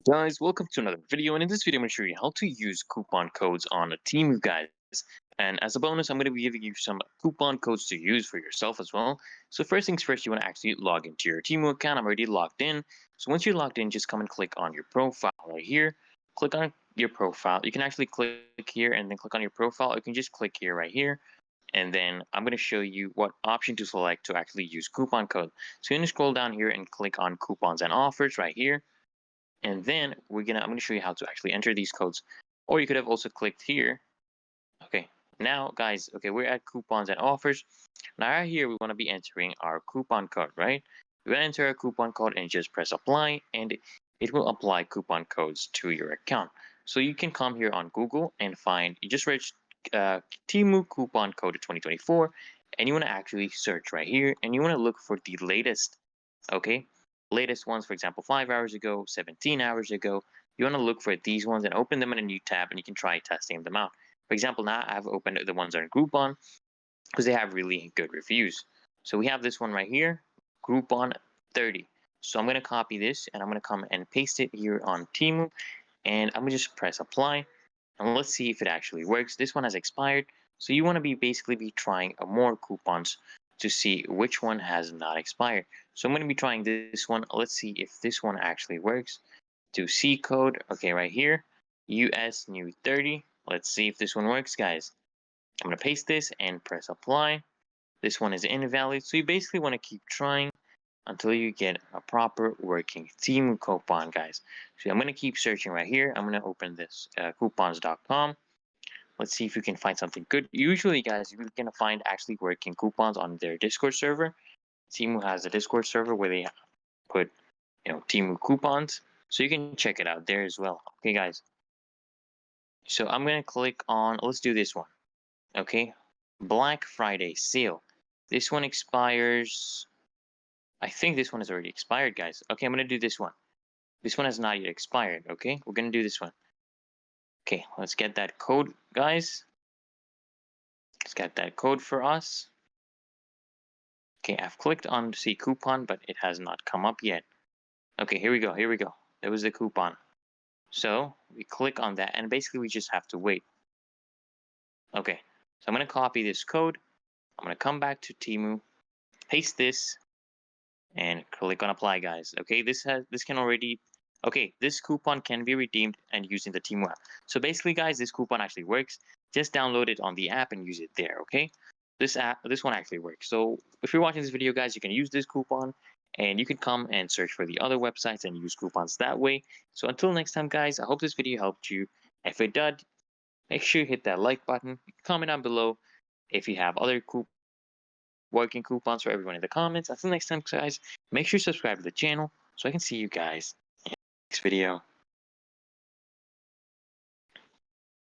Guys, welcome to another video, and in this video I'm going to show you how to use coupon codes on a Temu, guys. And as a bonus, I'm going to be giving you some coupon codes to use for yourself as well. So first things first, you want to actually log into your Temu account. I'm already logged in. So once you're logged in, just come and click on your profile right here. Click on your profile. You can actually click here and then click on your profile. Or you can just click here right here. And then I'm going to show you what option to select to actually use coupon code. So you're going to scroll down here and click on coupons and offers right here. And then I'm gonna show you how to actually enter these codes. Or you could have also clicked here. Okay, now guys, okay, we're at coupons and offers. Now right here we want to be entering our coupon code, right? We want to enter a coupon code and just press apply, and it will apply coupon codes to your account. So you can come here on Google and find, you just search Temu coupon code 2024, and you want to actually search right here, and you want to look for the latest, okay, latest ones, for example, 5 hours ago, 17 hours ago. You want to look for these ones and open them in a new tab, and you can try testing them out. For example, now I've opened the ones on Groupon because they have really good reviews. So we have this one right here, Groupon 30. So I'm going to copy this and I'm going to come and paste it here on Temu, and I'm going to just press apply, and let's see if it actually works. This one has expired, so you want to be basically be trying more coupons to see which one has not expired. So I'm going to be trying this one. Let's see if this one actually works. To C code, okay, right here, US new 30. Let's see if this one works, guys. I'm going to paste this and press apply. This one is invalid, so you basically want to keep trying until you get a proper working Temu coupon, guys. So I'm going to keep searching right here. I'm going to open this coupons.com. Let's see if we can find something good. Usually, guys, you're going to find actually working coupons on their Discord server. Temu has a Discord server where they put, Temu coupons. So you can check it out there as well. Okay, guys. So I'm going to click on, let's do this one. Okay. Black Friday sale. This one expires, I think this one has already expired, guys. Okay, I'm going to do this one. This one has not yet expired, okay? We're going to do this one. Okay, let's get that code, guys. Let's get that code for us. Okay, I've clicked on see coupon, but it has not come up yet. Okay, here we go, here we go. There was the coupon. So we click on that, and basically we just have to wait. Okay, so I'm going to copy this code. I'm going to come back to Temu, paste this, and click on apply, guys. Okay, this can already, okay, this coupon can be redeemed and using the Temu app. So basically, guys, this coupon actually works. Just download it on the app and use it there. Okay, this one actually works. So if you're watching this video, guys, you can use this coupon, and you can come and search for the other websites and use coupons that way. So until next time, guys, I hope this video helped you. If it did, make sure you hit that like button, comment down below if you have other working coupons for everyone in the comments. Until next time, guys, make sure you subscribe to the channel so I can see you guys in the next video.